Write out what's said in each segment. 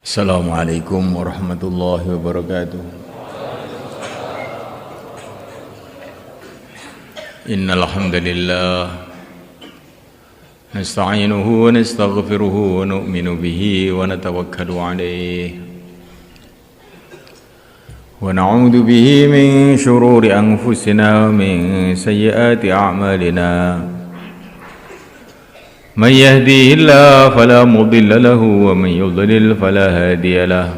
Assalamualaikum warahmatullahi wabarakatuh. Innal hamdalillah nasta'inuhu wa nastaghfiruhu wa nu'minu bihi wa natawakkalu alayhi wa na'udzu bihi min shururi anfusina wa min sayyiati a'malina. من يهديه الله فلا مضل له ومن يضلل فلا هادي له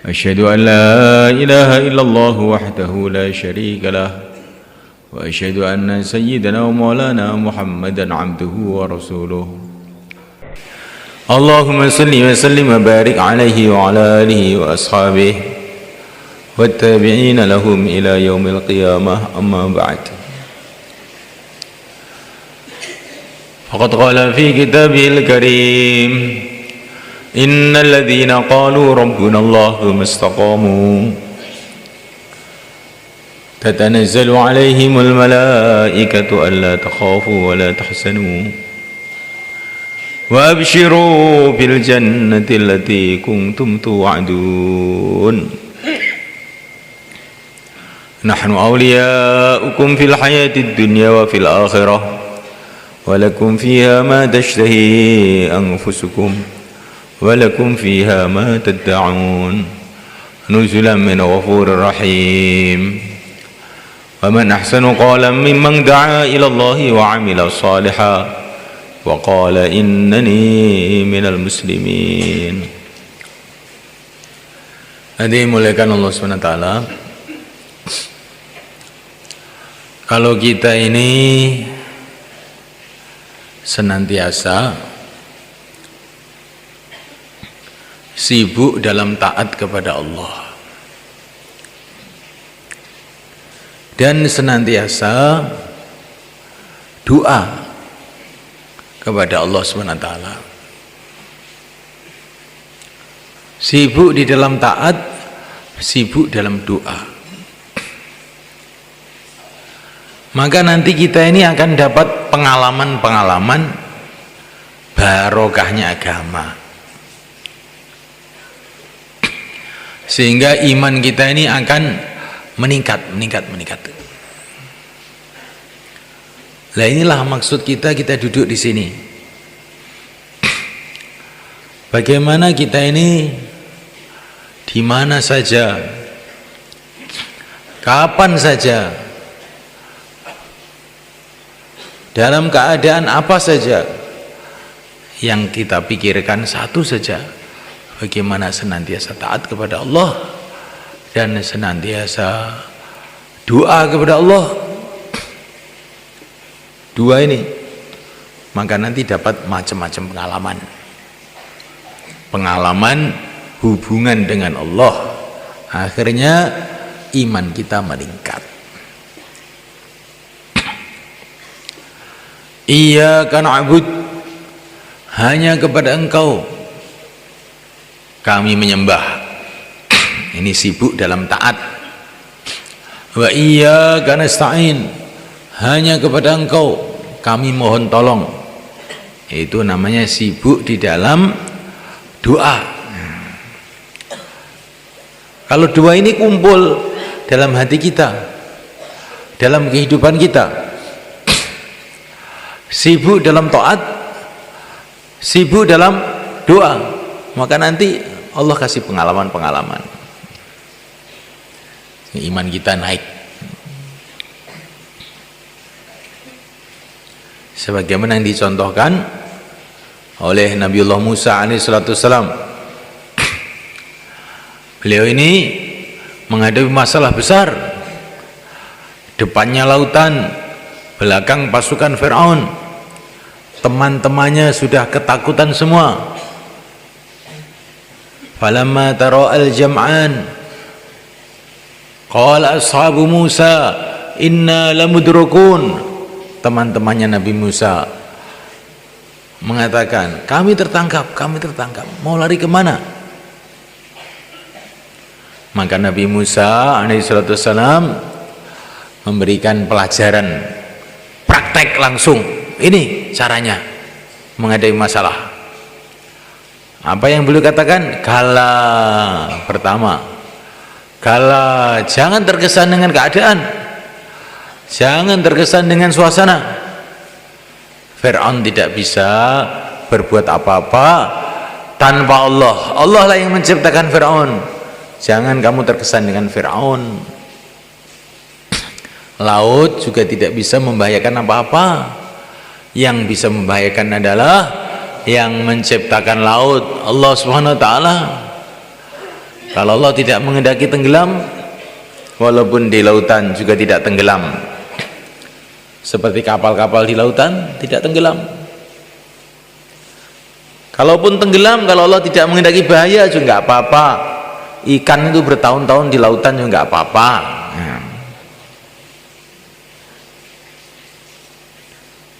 أشهد أن لا إله إلا الله وحده لا شريك له وأشهد أن سيدنا ومولانا محمدا عبده ورسوله اللهم صل وسلم وبارك عليه وعلى آله وأصحابه والتابعين لهم إلى يوم القيامة أما بعد فقد قال في كتابه الكريم إن الذين قالوا ربنا الله ثم استقاموا تتنزل عليهم الملائكة ألا تخافوا ولا تحزنوا وأبشروا بالجنة التي كنتم توعدون نحن أولياؤكم في الحياة الدنيا وفي الآخرة ولكم فيها ما تشتهي أنفسكم ولكم فيها ما تدعون نزلا من غفور رحيم ومن أحسن قولا ممن دعا إلى الله وعمل صالحا وقال إنني من المسلمين. Hadirin dimuliakan Allah SWT, kalau kita ini senantiasa sibuk dalam taat kepada Allah dan senantiasa doa kepada Allah SWT, sibuk di dalam taat, sibuk dalam doa, maka nanti kita ini akan dapat pengalaman-pengalaman barokahnya agama, sehingga iman kita ini akan meningkat. Lah inilah maksud kita duduk di sini. Bagaimana kita ini di mana saja, kapan saja, dalam keadaan apa saja, yang kita pikirkan satu saja, bagaimana senantiasa taat kepada Allah dan senantiasa doa kepada Allah. Dua ini, maka nanti dapat macam-macam pengalaman hubungan dengan Allah, akhirnya iman kita meningkat. Iyyaka na'bud, hanya kepada Engkau kami menyembah. Ini sibuk dalam taat. Wa iyyaka nasta'in, hanya kepada Engkau kami mohon tolong. Itu namanya sibuk di dalam doa. Kalau dua ini kumpul dalam hati kita, dalam kehidupan kita, sibuk dalam taat, sibuk dalam doa, maka nanti Allah kasih pengalaman-pengalaman, iman kita naik. Sebagaimana yang dicontohkan oleh Nabiullah Musa alaihissalam. Beliau ini menghadapi masalah besar, depannya lautan, belakang pasukan Fir'aun, teman-temannya sudah ketakutan semua. Falamma tara'al jam'an qala ashabu Musa inna lamudrukun. Teman-temannya Nabi Musa mengatakan, kami tertangkap, mau lari kemana? Maka Nabi Musa alaihissalam memberikan pelajaran praktek langsung. Ini caranya menghadapi masalah. Apa yang beliau katakan? Kala, pertama, kala, jangan terkesan dengan keadaan, jangan terkesan dengan suasana. Fir'aun tidak bisa berbuat apa-apa tanpa Allah. Allah lah yang menciptakan Fir'aun. Jangan kamu terkesan dengan Fir'aun. Laut juga tidak bisa membahayakan apa-apa. Yang bisa membahayakan adalah yang menciptakan laut, Allah Subhanahu wa taala. Kalau Allah tidak menghendaki tenggelam, walaupun di lautan juga tidak tenggelam. Seperti kapal-kapal di lautan tidak tenggelam. Kalaupun tenggelam, kalau Allah tidak menghendaki bahaya juga nggak apa-apa. Ikan itu bertahun-tahun di lautan juga nggak apa-apa.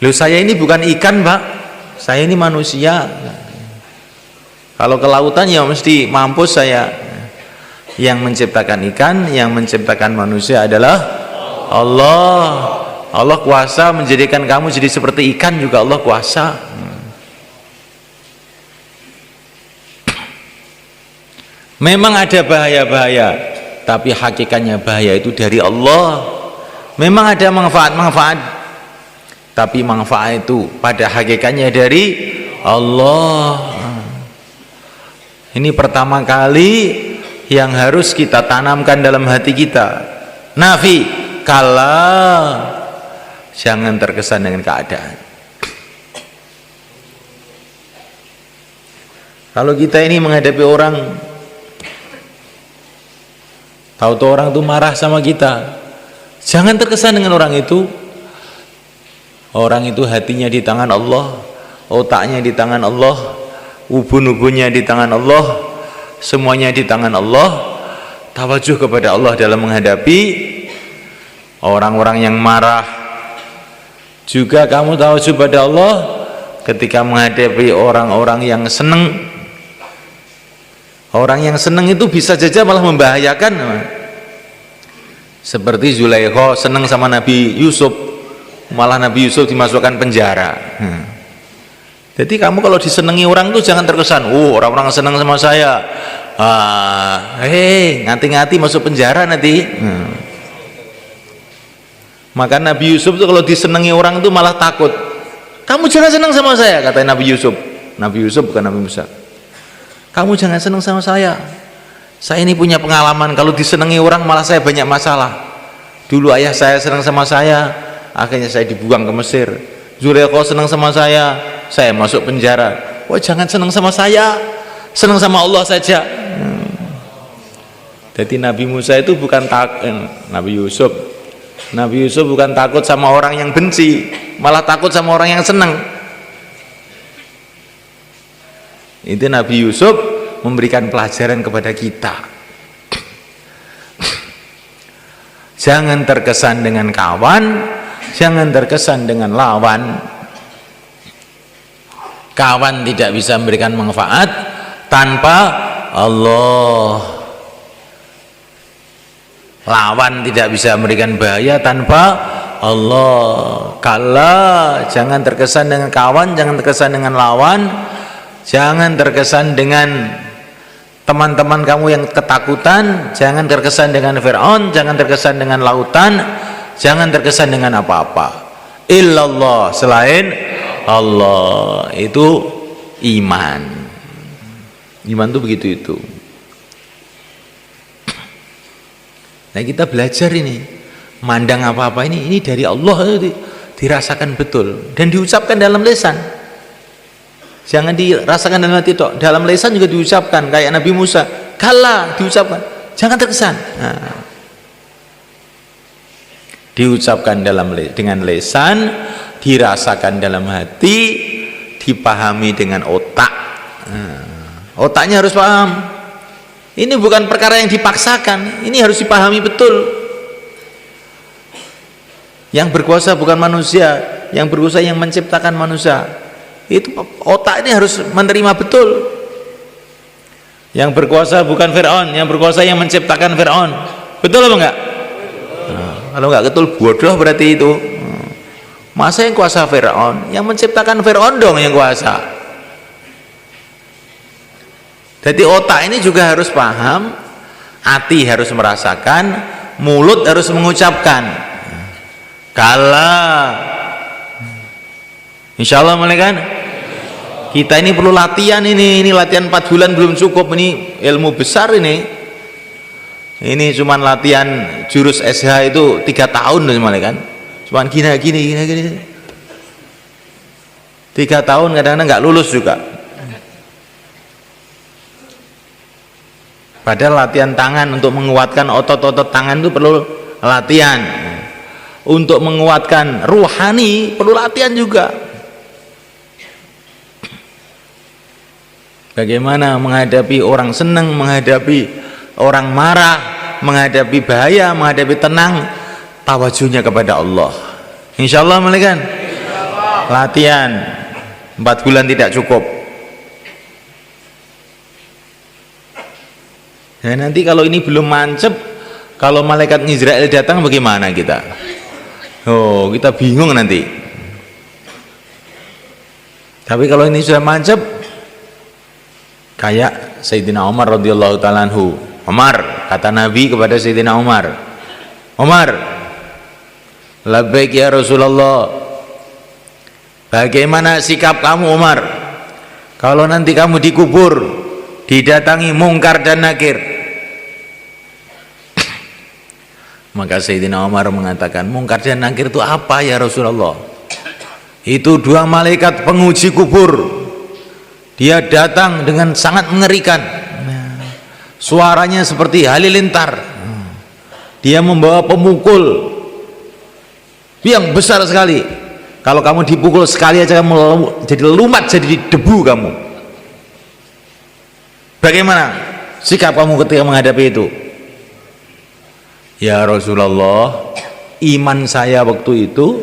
Loh, saya ini bukan ikan, Pak. Saya ini manusia. Kalau ke lautan ya mesti mampus saya. Yang menciptakan ikan, yang menciptakan manusia adalah Allah. Allah kuasa menjadikan kamu jadi seperti ikan, juga Allah kuasa. Memang ada bahaya-bahaya, tapi hakikatnya bahaya itu dari Allah. Memang ada manfaat-manfaat, tapi manfaat itu pada hakikatnya dari Allah. Ini pertama kali yang harus kita tanamkan dalam hati kita. Nafi, kala, jangan terkesan dengan keadaan. Kalau kita ini menghadapi orang, tahu-tahu orang itu marah sama kita, jangan terkesan dengan orang itu. Orang itu hatinya di tangan Allah, otaknya di tangan Allah, ubun-ubunnya di tangan Allah, semuanya di tangan Allah. Tawajuh kepada Allah dalam menghadapi orang-orang yang marah. Juga kamu tawajuh pada Allah ketika menghadapi orang-orang yang senang. Orang yang senang itu bisa saja malah membahayakan. Seperti Zulaikha senang sama Nabi Yusuf, malah Nabi Yusuf dimasukkan penjara. Jadi kamu kalau disenangi orang itu jangan terkesan, orang-orang senang sama saya, ngati-ngati masuk penjara nanti. Maka Nabi Yusuf itu kalau disenangi orang itu malah takut. Kamu jangan senang sama saya, kata Nabi Yusuf. Nabi Yusuf bukan Nabi Musa. Kamu jangan senang sama saya. Saya ini punya pengalaman, kalau disenangi orang malah saya banyak masalah. Dulu ayah saya senang sama saya, akhirnya saya dibuang ke Mesir. Zulaikha senang sama saya masuk penjara. Wah, jangan senang sama saya, senang sama Allah saja. Jadi Nabi Musa itu bukan Nabi Yusuf bukan takut sama orang yang benci, malah takut sama orang yang senang. Itu Nabi Yusuf memberikan pelajaran kepada kita. Jangan terkesan dengan kawan, jangan terkesan dengan lawan. Kawan tidak bisa memberikan manfaat tanpa Allah. Lawan tidak bisa memberikan bahaya tanpa Allah. Kala, jangan terkesan dengan kawan, jangan terkesan dengan lawan, jangan terkesan dengan teman-teman kamu yang ketakutan, jangan terkesan dengan Fir'aun, jangan terkesan dengan lautan, jangan terkesan dengan apa-apa. Illallah, selain Allah. Itu iman. Iman itu begitu itu. Nah, kita belajar ini, mandang apa-apa ini dari Allah, dirasakan betul dan diucapkan dalam lisan. Jangan dirasakan dalam hati tok, dalam lisan juga diucapkan, kayak Nabi Musa, kala, diucapkan, jangan terkesan. Nah, diucapkan dengan lisan, dirasakan dalam hati, dipahami dengan otak. Nah, otaknya harus paham. Ini bukan perkara yang dipaksakan, ini harus dipahami betul. Yang berkuasa bukan manusia, yang berkuasa yang menciptakan manusia. Itu otak ini harus menerima betul. Yang berkuasa bukan Fir'aun, yang berkuasa yang menciptakan Fir'aun. Betul apa enggak? Nah, kalau enggak betul, bodoh berarti itu. Masa yang kuasa Fir'aun? Yang menciptakan Fir'aun dong yang kuasa. Jadi otak ini juga harus paham, hati harus merasakan, mulut harus mengucapkan. Kala, insya Allah mulai kan? Kita ini perlu latihan ini latihan 4 bulan belum cukup, ini ilmu besar ini. Ini cuman latihan jurus SH itu 3 tahun mulai kan? Cuman gini. 3 tahun kadang-kadang nggak lulus juga. Padahal latihan tangan untuk menguatkan otot-otot tangan itu perlu latihan. Untuk menguatkan ruhani perlu latihan juga. Bagaimana menghadapi orang senang, menghadapi orang marah, menghadapi bahaya, menghadapi tenang, tawajuhnya kepada Allah. Insya Allah kan? Latihan 4 bulan tidak cukup. Nah, nanti kalau ini belum mancep, kalau malaikat Israel datang bagaimana kita? Oh, kita bingung nanti. Tapi kalau ini sudah mancep, kayak Sayyidina Umar radhiyallahu ta'ala anhu. Umar, kata Nabi kepada Sayyidina Umar, Umar, labbaik ya Rasulullah. Bagaimana sikap kamu Umar kalau nanti kamu dikubur, didatangi mungkar dan nakir? Maka Sayyidina Umar mengatakan, mungkar dan nakir itu apa ya Rasulullah? Itu 2 malaikat penguji kubur. Dia datang dengan sangat mengerikan. Suaranya seperti halilintar. Dia membawa pemukul yang besar sekali. Kalau kamu dipukul sekali aja kamu jadi lumat, jadi debu kamu. Bagaimana sikap kamu ketika menghadapi itu? Ya Rasulullah, iman saya waktu itu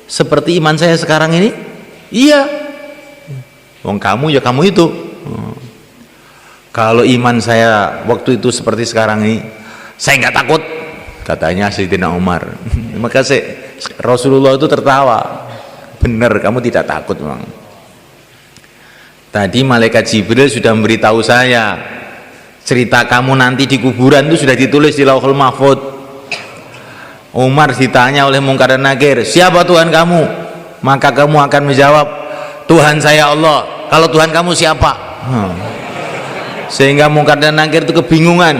seperti iman saya sekarang ini. Iya. Wong kamu ya kamu itu. Kalau iman saya waktu itu seperti sekarang ini, saya nggak takut, katanya Sayyidina Umar. Maka Rasulullah itu tertawa. Benar, kamu tidak takut memang. Tadi malaikat Jibril sudah memberitahu saya, cerita kamu nanti di kuburan itu sudah ditulis di Lauhul Mahfuz. Umar ditanya oleh Mungkar dan Nakir, siapa Tuhan kamu? Maka kamu akan menjawab, Tuhan saya Allah. Kalau Tuhan kamu siapa? Sehingga Mungkar dan Nakir itu kebingungan.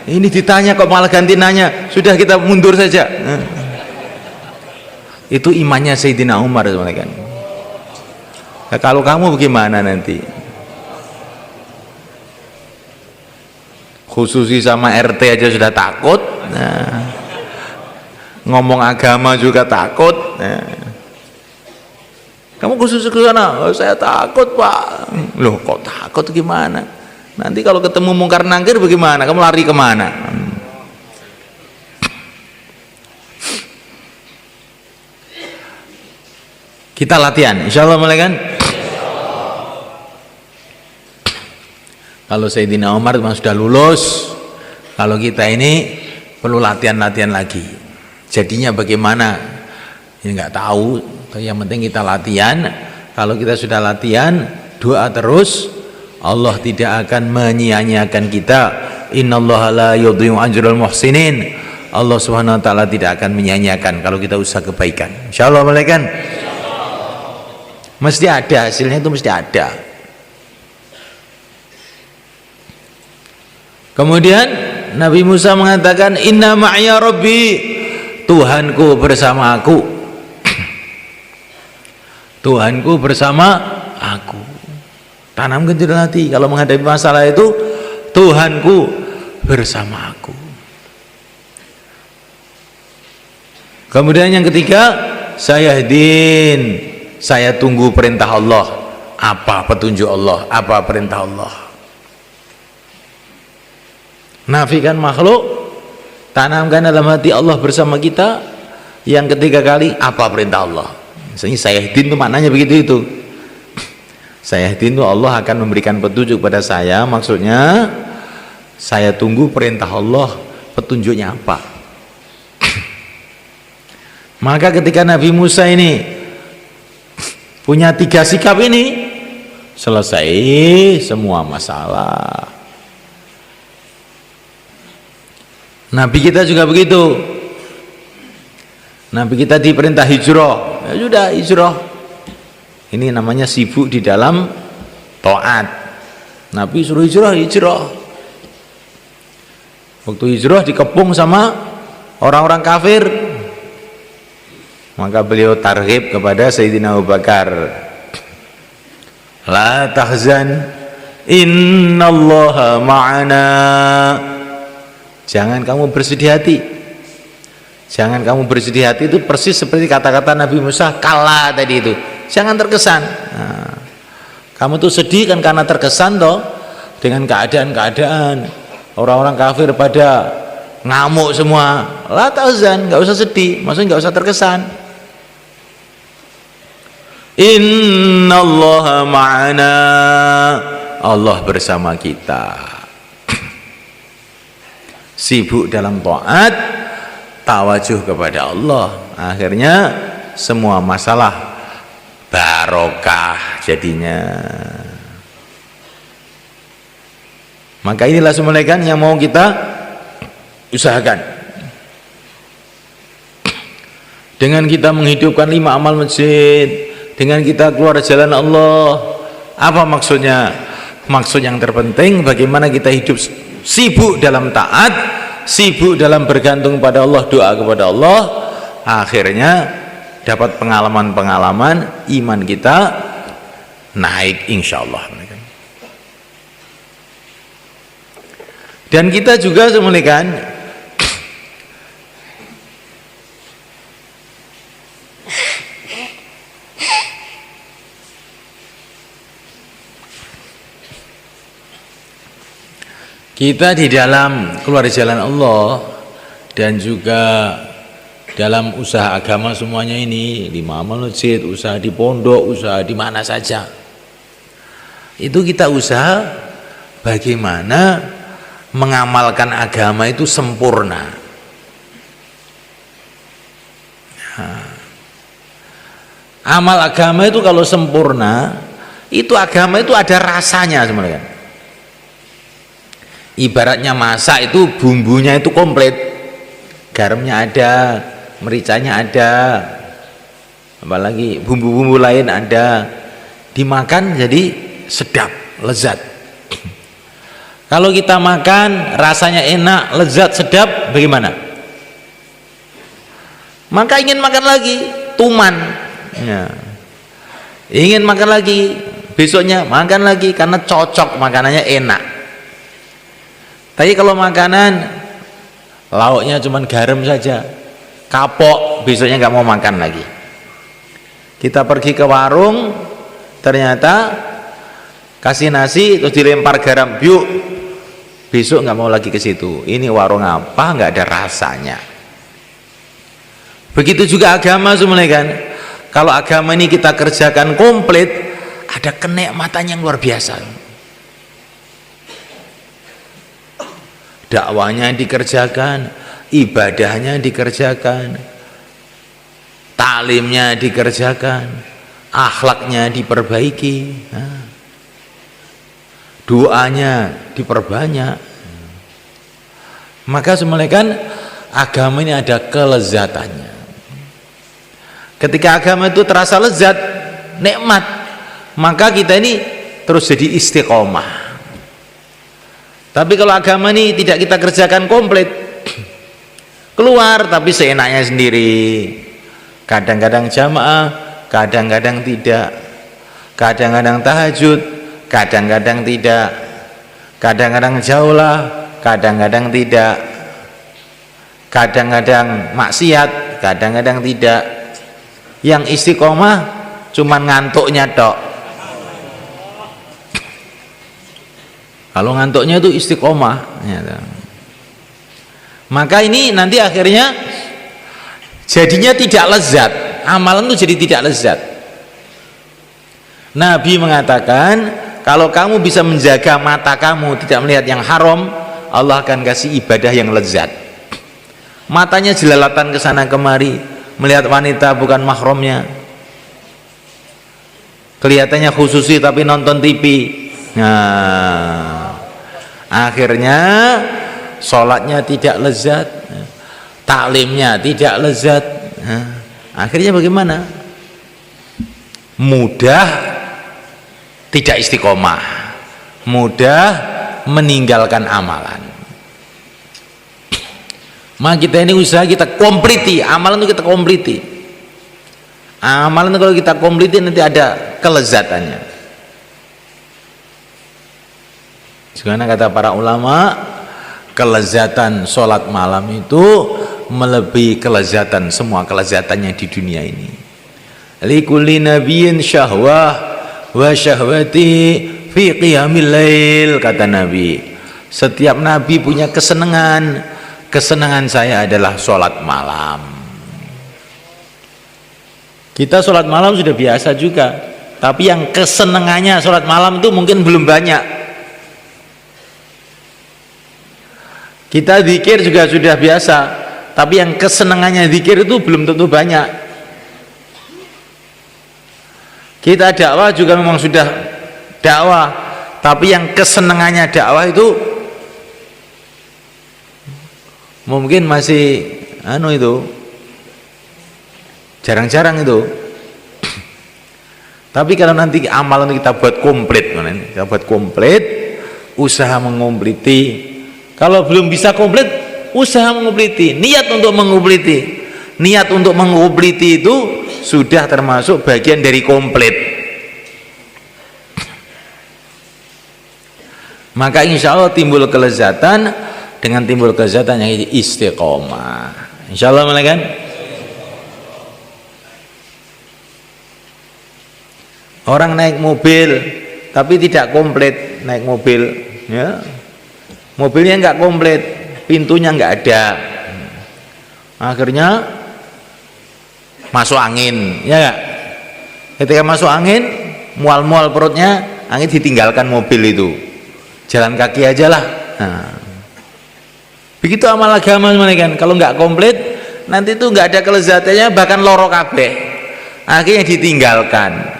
Ini ditanya kok malah ganti nanya, sudah kita mundur saja. Itu imannya Sayyidina Umar. Nah, kalau kamu bagaimana nanti? Khususi sama RT aja sudah takut. Nah, ngomong agama juga takut. Nah, kamu khusus ke sana? Oh, saya takut Pak. Loh kok takut gimana? Nanti kalau ketemu mungkar nangkir bagaimana? Kamu lari kemana? Kita latihan, insya Allah mulai kan? Kalau Sayyidina Umar memang sudah lulus, kalau kita ini perlu latihan-latihan lagi. Jadinya bagaimana? Ini nggak tahu, yang penting kita latihan. Kalau kita sudah latihan, doa terus, Allah tidak akan menyia-nyiakan kita. Innallaha la yudhi'u ajral muhsinin. Allah Subhanahu wa taala tidak akan menyia-nyiakan kalau kita usaha kebaikan. Insyaallah mulai kan? Mesti ada hasilnya, itu mesti ada. Kemudian Nabi Musa mengatakan, inna ma'ya rabbi, Tuhanku bersama aku. Tuhanku bersama aku. Tanamkan di dalam hati kalau menghadapi masalah itu, Tuhanku bersama aku. Kemudian yang ketiga, saya tunggu perintah Allah. Apa petunjuk Allah, apa perintah Allah. Nafikan makhluk, tanamkan dalam hati Allah bersama kita. Yang ketiga kali, apa perintah Allah. Misalnya sayahdin itu maknanya begitu itu. Sayahdin itu Allah akan memberikan petunjuk pada saya. Maksudnya saya tunggu perintah Allah, petunjuknya apa. Maka ketika Nabi Musa ini punya 3 sikap ini, selesai semua masalah. Nabi kita juga begitu. Nabi kita diperintah hijrah, ya sudah hijrah. Ini namanya sibuk di dalam taat. Nabi suruh hijrah, hijrah. Waktu hijrah dikepung sama orang-orang kafir, maka beliau targhib kepada Sayyidina Abu Bakar, la tahzan innallaha ma'ana. Jangan kamu bersedih hati. Jangan kamu bersedih hati itu persis seperti kata-kata Nabi Musa kala tadi itu. Jangan terkesan. Nah, kamu tuh sedih kan karena terkesan toh dengan keadaan-keadaan orang-orang kafir pada ngamuk semua. La tahzan, nggak usah sedih, maksudnya nggak usah terkesan. Innallaha ma'ana, Allah bersama kita. Sibuk dalam taat, tawajuh kepada Allah, akhirnya semua masalah barokah jadinya. Maka inilah semuanya yang mau kita usahakan. Dengan kita menghidupkan 5 amal masjid, dengan kita keluar jalan Allah, apa maksudnya? Maksud yang terpenting bagaimana kita hidup sibuk dalam taat, sibuk dalam bergantung pada Allah, doa kepada Allah, akhirnya dapat pengalaman-pengalaman, iman kita naik insyaallah. Dan kita juga semuanya kita di dalam keluar jalan Allah dan juga dalam usaha agama semuanya ini, 5 amal masjid, usaha di pondok, usaha di mana saja, itu kita usaha bagaimana mengamalkan agama itu sempurna. Nah, amal agama itu kalau sempurna, itu agama itu ada rasanya sebenarnya. Ibaratnya masak itu bumbunya itu komplit, garamnya ada, mericanya ada, apalagi bumbu-bumbu lain ada, dimakan jadi sedap, lezat. Kalau kita makan rasanya enak, lezat, sedap, bagaimana? Maka ingin makan lagi, tuman ya. Ingin makan lagi, besoknya makan lagi karena cocok, makanannya enak. Tapi kalau makanan lauknya cuma garam saja, kapok, besoknya nggak mau makan lagi. Kita pergi ke warung, ternyata kasih nasi terus dilempar garam, yuk, besok nggak mau lagi ke situ. Ini warung apa? Nggak ada rasanya. Begitu juga agama semuanya kan. Kalau agama ini kita kerjakan komplit, ada kenikmatan yang luar biasa. Dakwanya dikerjakan, ibadahnya dikerjakan, taklimnya dikerjakan, akhlaknya diperbaiki, doanya diperbanyak. Maka semuanya kan agama ini ada kelezatannya. Ketika agama itu terasa lezat, nikmat, maka kita ini terus jadi istiqomah. Tapi kalau agama ini tidak kita kerjakan komplit, keluar tapi seenaknya sendiri, kadang-kadang jamaah, kadang-kadang tidak, kadang-kadang tahajud, kadang-kadang tidak, kadang-kadang jauhlah, kadang-kadang tidak, kadang-kadang maksiat, kadang-kadang tidak. Yang istiqomah cuman ngantuknya tok. Kalau ngantuknya itu istiqomah ya. Maka ini nanti akhirnya jadinya tidak lezat, amalan itu jadi tidak lezat. Nabi mengatakan kalau kamu bisa menjaga mata kamu tidak melihat yang haram, Allah akan kasih ibadah yang lezat. Matanya jelalatan ke sana kemari melihat wanita bukan mahramnya, kelihatannya khususi tapi nonton TV. Nah, akhirnya sholatnya tidak lezat, taklimnya tidak lezat. Nah, akhirnya bagaimana? Mudah tidak istiqomah, mudah meninggalkan amalan. Maka kita ini usaha kita kompliti, amalan itu kita kompliti. Amalan itu kalau kita kompliti nanti ada kelezatannya. Sebagaimana kata para ulama, kelezatan sholat malam itu melebihi kelezatan semua kelezatannya di dunia ini. Likulli nabiyyin syahwah wa syahwati fi qiyamil lail, kata Nabi. Setiap nabi punya kesenangan. Kesenangan saya adalah sholat malam. Kita sholat malam sudah biasa juga, tapi yang kesenangannya sholat malam itu mungkin belum banyak. Kita zikir juga sudah biasa, tapi yang kesenangannya zikir itu belum tentu banyak. Kita dakwah juga memang sudah dakwah, tapi yang kesenangannya dakwah itu mungkin masih itu jarang-jarang itu. Tapi kalau nanti amalan kita buat komplit, kita buat komplit, usaha mengompliti. Kalau belum bisa komplit, usaha mengompliti, niat untuk mengompliti. Niat untuk mengompliti itu sudah termasuk bagian dari komplit. Maka insya Allah timbul kelezatan. Dengan timbul kelezatan yang istiqomah, insya Allah, kan? Orang naik mobil tapi tidak komplit naik mobil, ya, mobilnya nggak komplit, pintunya nggak ada, akhirnya masuk angin, ya nggak? Ketika masuk angin, mual-mual perutnya, angin ditinggalkan mobil itu, jalan kaki aja lah. Nah, begitu amal agama, kan? Kalau nggak komplit, nanti itu nggak ada kelezatannya, bahkan loro kabeh, akhirnya ditinggalkan.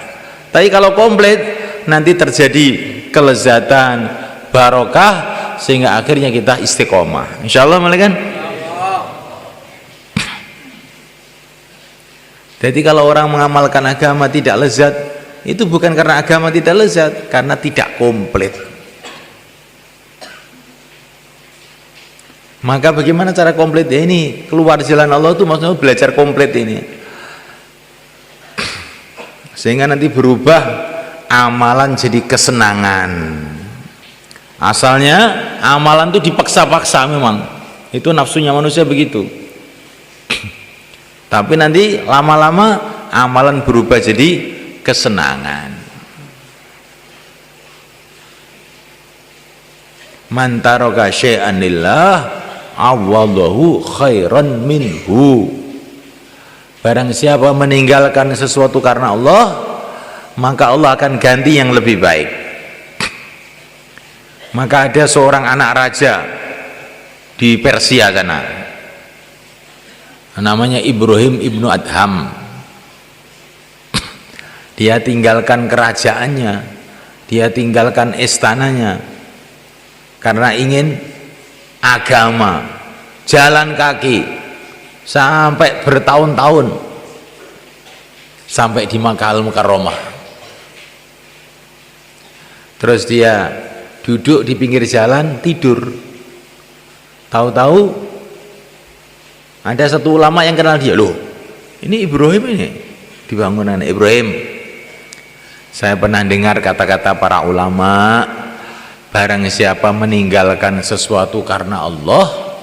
Tapi kalau komplit, nanti terjadi kelezatan, barokah, sehingga akhirnya kita istiqomah. Insya Allah, kan? Jadi kalau orang mengamalkan agama tidak lezat, itu bukan karena agama tidak lezat, karena tidak komplit. Maka bagaimana cara komplit? Ya ini keluar jalan Allah itu maksudnya belajar komplit ini, sehingga nanti berubah amalan jadi kesenangan. Asalnya amalan itu dipaksa-paksa, memang itu nafsunya manusia begitu. Tapi nanti lama-lama amalan berubah jadi kesenangan. Man taraka syai'an lillah awadahu khairan minhu. Barang siapa meninggalkan sesuatu karena Allah, maka Allah akan ganti yang lebih baik. Maka ada seorang anak raja di Persia sana, namanya Ibrahim ibnu Adham. Dia tinggalkan kerajaannya, dia tinggalkan istananya karena ingin agama, jalan kaki sampai bertahun-tahun sampai di Makkah Al-Mukarramah. Terus dia duduk di pinggir jalan tidur. Tahu-tahu ada satu ulama yang kenal dia. Loh, ini Ibrahim ini, di bangunan Ibrahim. Saya pernah dengar kata-kata para ulama, barang siapa meninggalkan sesuatu karena Allah,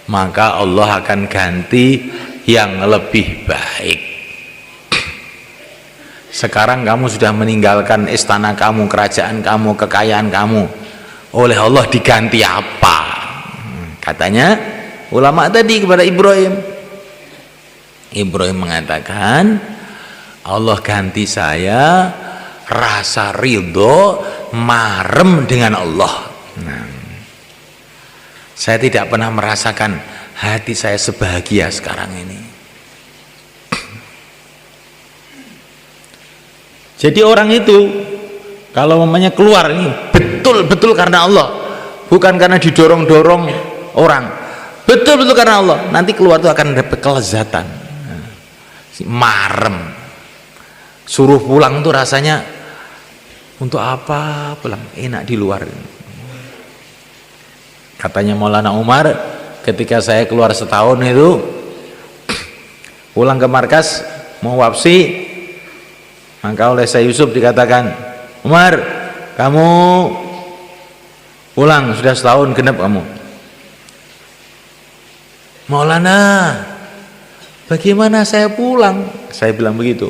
maka Allah akan ganti yang lebih baik. Sekarang kamu sudah meninggalkan istana kamu, kerajaan kamu, kekayaan kamu, oleh Allah diganti apa? Katanya ulama tadi kepada Ibrahim. Ibrahim mengatakan, Allah ganti saya rasa ridho marem dengan Allah. Nah, saya tidak pernah merasakan hati saya sebahagia sekarang ini. Jadi orang itu kalau mamanya keluar ini betul-betul karena Allah, bukan karena didorong-dorong orang, betul-betul karena Allah, nanti keluar itu akan dapat kelezatan. Marem, suruh pulang tuh rasanya untuk apa pulang, enak di luar. Katanya Maulana Umar, ketika saya keluar setahun itu pulang ke markas mau wapsi, maka oleh Syekh Yusuf dikatakan, Umar, kamu pulang, sudah setahun genap kamu. Maulana, bagaimana saya pulang? Saya bilang begitu.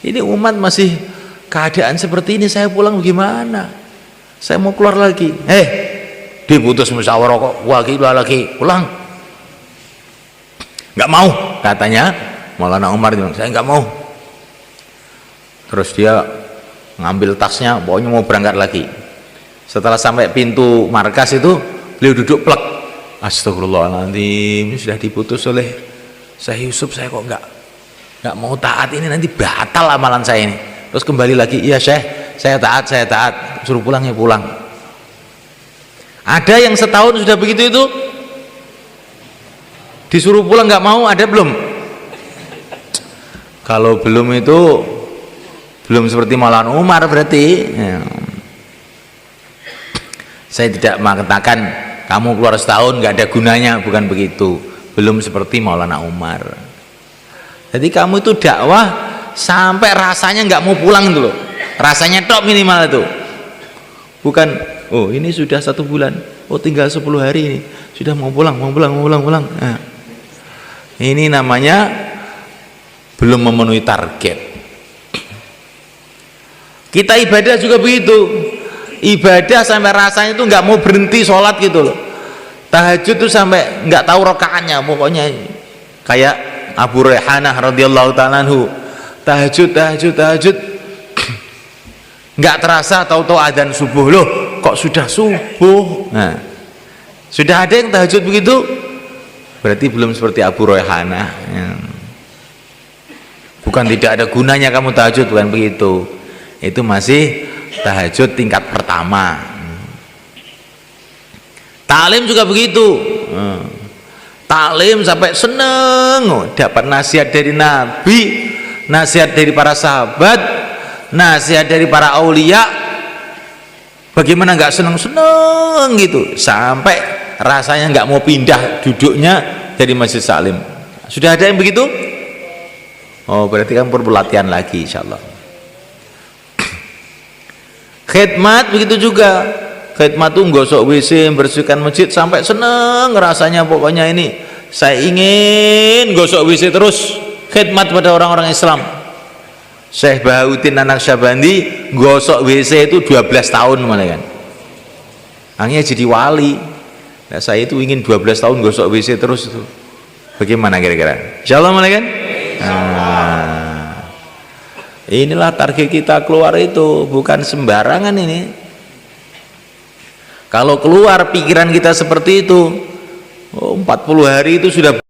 Ini umat masih keadaan seperti ini, saya pulang bagaimana? Saya mau keluar lagi. Diputus musyawarah kok, lagi pulang. Nggak mau, katanya Maulana Umar bilang, saya nggak mau. Terus dia ngambil tasnya, pokoknya mau berangkat lagi. Setelah sampai pintu markas itu, beliau duduk plek. Astagfirullahaladzim, sudah diputus oleh Syekh Yusuf, saya kok nggak mau taat, ini nanti batal amalan saya ini. Terus kembali lagi, iya Syekh, saya taat, suruh pulang ya pulang. Ada yang setahun sudah begitu itu, disuruh pulang nggak mau, ada belum? Kalau belum itu belum seperti Maulana Umar berarti ya. Saya tidak mengatakan kamu keluar setahun nggak ada gunanya, bukan begitu, belum seperti Maulana Umar. Jadi kamu itu dakwah sampai rasanya nggak mau pulang dulu, rasanya tok minimal itu, bukan oh ini sudah 1 bulan, oh tinggal 10 hari ini sudah mau pulang. Nah, ini namanya belum memenuhi target. Kita ibadah juga begitu, ibadah sampai rasanya itu nggak mau berhenti sholat gitu loh. Tahajud tuh sampai nggak tahu rakaatnya, pokoknya kayak Abu Rayhanah radhiyallahu ta'ala anhu, tahajud nggak terasa tahu-tahu adzan subuh, loh kok sudah subuh. Nah, sudah ada yang tahajud begitu, berarti belum seperti Abu Rayhanah ya. Bukan tidak ada gunanya kamu tahajud, bukan begitu, itu masih tahajud tingkat pertama. Taklim juga begitu, taklim sampai seneng dapat nasihat dari Nabi, nasihat dari para sahabat, nasihat dari para aulia. Bagaimana nggak seneng gitu, sampai rasanya nggak mau pindah duduknya dari Masjid Salim. Sudah ada yang begitu? Oh berarti kan perlu latihan lagi insyaallah. Khidmat begitu juga, khidmat tuh gosok WC, bersihkan masjid sampai seneng rasanya, pokoknya ini saya ingin gosok WC terus, khidmat pada orang-orang Islam. Syekh Bahauddin anak Syabandi gosok WC itu 12 tahun malah kan, akhirnya jadi wali. Nah, saya itu ingin 12 tahun gosok WC terus itu, bagaimana kira-kira? Insyaallah malah kan. Inilah target kita keluar itu, bukan sembarangan ini. Kalau keluar pikiran kita seperti itu, 40 hari itu sudah